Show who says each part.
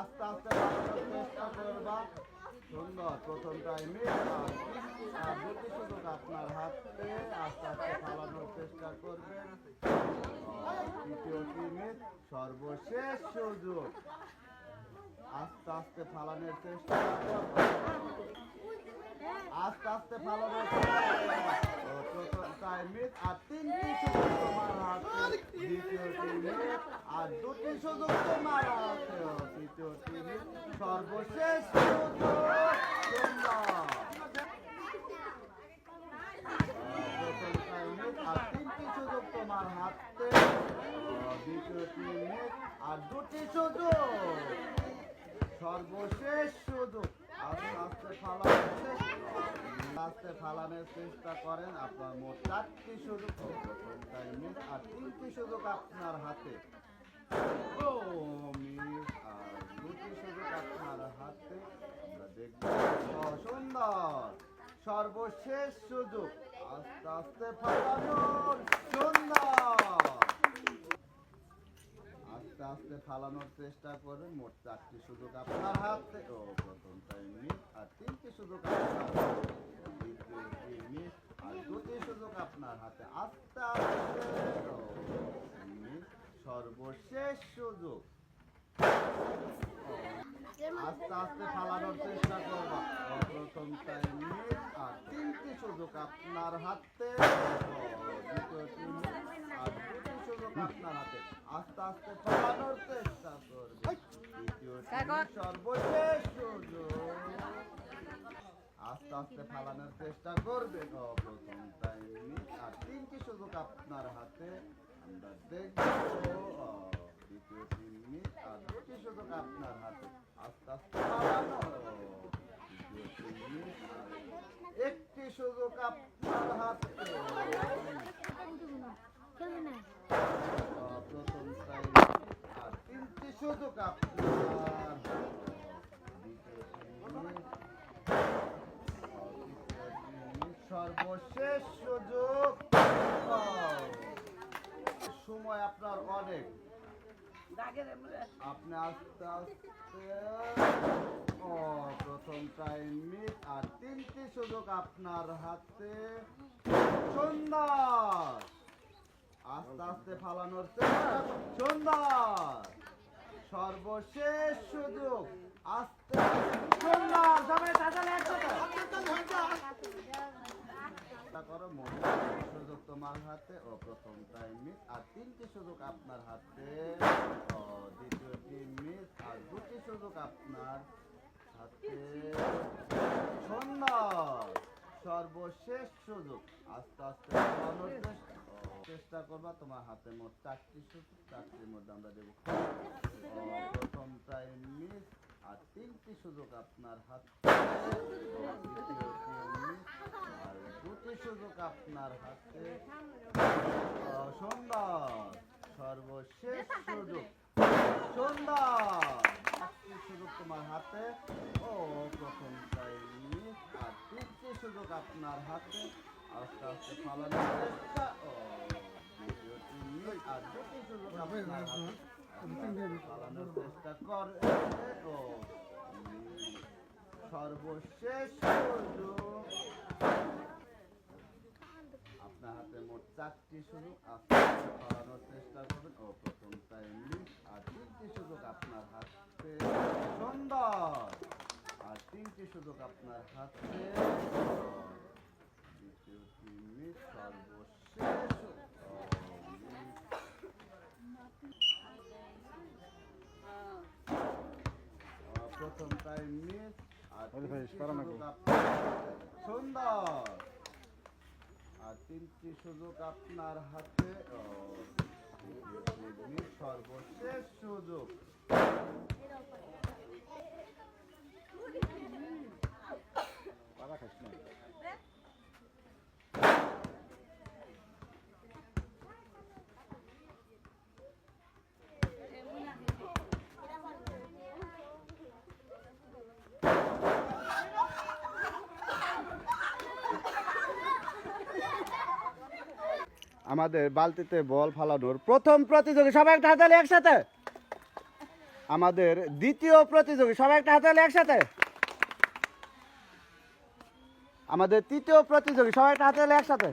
Speaker 1: আস্তে আস্তে ফালানোর চেষ্টা করবা। সুন্দর। প্রথম টাইমে আর দুটি সুযোগ আপনার হাতে। আস্তে আস্তে ফালানোর চেষ্টা করবেন। তৃতীয় টিমে সর্বশেষ সুযোগ। আস্তে আস্তে ফালানোর চেষ্টা করবেন। আস্তে আস্তে ফালানোর চেষ্টা করবেন। প্রথম টাইমে আর তিনটি সুযোগ তোমার হাতে। দ্বিতীয় টিমে আর দুটি সুযোগ তোমার হাতে। তৃতীয় টিমে সর্বশেষ সুযোগ। প্রথম টাইমে আর তিনটি সুযোগ তোমার হাতে। দ্বিতীয় টিমে আর দুটি সুযোগ। সর্বশেষ সুযোগ। আস্তে আস্তে ফালানোর চেষ্টা করেন। আপনার মোট 4টি সুযোগ। প্রথম টাইমে আর 3টি সুযোগ আপনার হাতে। আর 2টি সুযোগ আপনার হাতে। আমরা দেখব। সুন্দর। সর্বশেষ সুযোগ। আস্তে আস্তে ফালানোর। সুন্দর। আস্তে আস্তে ফালানোর চেষ্টা করবেন। মোট 4টি সুযোগ আপনার হাতে। প্রথম টাইমে আর 3টি সুযোগ আপনার হাতে। দ্বিতীয় টাইমে আর 2টি সুযোগ আপনার হাতে। আস্তে আস্তে সর্বশেষ সুযোগ। আস্তে আস্তে ফালানোর চেষ্টা করবা। প্রথম টাইমে আর 3টি সুযোগ আপনার হাতে। দ্বিতীয় টাইমে আর 2টি সুযোগ আপনার হাতে। আস্তে আস্তে ফালানোর চেষ্টা করবে। তৃতীয় টাইমে সর্বশেষ সুযোগ। আস্তে আস্তে ফালানোর চেষ্টা করবে। প্রথম টাইমে আর 3টি সুযোগ আপনার হাতে। আমরা দেখব। দ্বিতীয় টাইমে আর 2টি সুযোগ আপনার হাতে। আস্তে আস্তে ফালানো। তৃতীয় টাইমে একটি সুযোগ আপনার হাতে। প্রথম টাইমে আর 3টি সুযোগ আপনার। সর্বশেষ সুযোগ। সময় আপনার অনেক। আপনি আস্তে আস্তে প্রথম টাইমে আর 3টি সুযোগ আপনার হাতে। সুন্দর। আস্তে আস্তে ফালানোর চেষ্টা। সুন্দর। সর্বশেষ সুযোগ। আস্তে সুন্দর। সবাই তাহলে করো। মোট সুযোগ তোমার হাতে। প্রথম টাইমে আর 3টি সুযোগ আপনার হাতে। দ্বিতীয় টিমে আর 2টি সুযোগ আপনার হাতে। সুন্দর। সর্বশেষ সুযোগ। আস্তে আস্তে ফালানোর চেষ্টা করবা। তোমার হাতে মোট 4টি সুযোগ। 4টির মধ্যে আমরা দেব। প্রথম টাইমে আর 3টি সুযোগ আপনার হাতে। দ্বিতীয় টিমে আর 2টি সুযোগ আপনার হাতে। সুন্দর। সর্বশেষ সুযোগ। সুন্দর। 4টি সুযোগ তোমার হাতে। প্রথম টাইমে আর 3টি সুযোগ আপনার হাতে। আস্তে আস্তে ফালানোর চেষ্টা। দ্বিতীয় টিমে আর 2টি সুযোগ আপনার হাতে। ফালানোর চেষ্টা করে। সর্বশেষ সুযোগ। আপনার হাতে মোট 4টি সুযোগ। আস্তে আস্তে ফালানোর চেষ্টা করবেন। প্রথম টাইমে আর 3টি সুযোগ আপনার হাতে। সুন্দর। আর 3টি সুযোগ আপনার হাতে। দ্বিতীয় টিমে সর্বশেষ। প্রথম টাইমে আর 3টি সুযোগ আপনার। সুন্দর। আর 3টি সুযোগ আপনার হাতে। সর্বশেষ সুযোগ। আমাদের বালতিতে বল ফালানোর প্রথম প্রতিযোগী। সবাই একটা হাতালি একসাথে। আমাদের দ্বিতীয় প্রতিযোগী, সবাই একটা হাতে হলে একসাথে। আমাদের তৃতীয় প্রতিযোগী, সবাই একটা হাতে হলে একসাথে।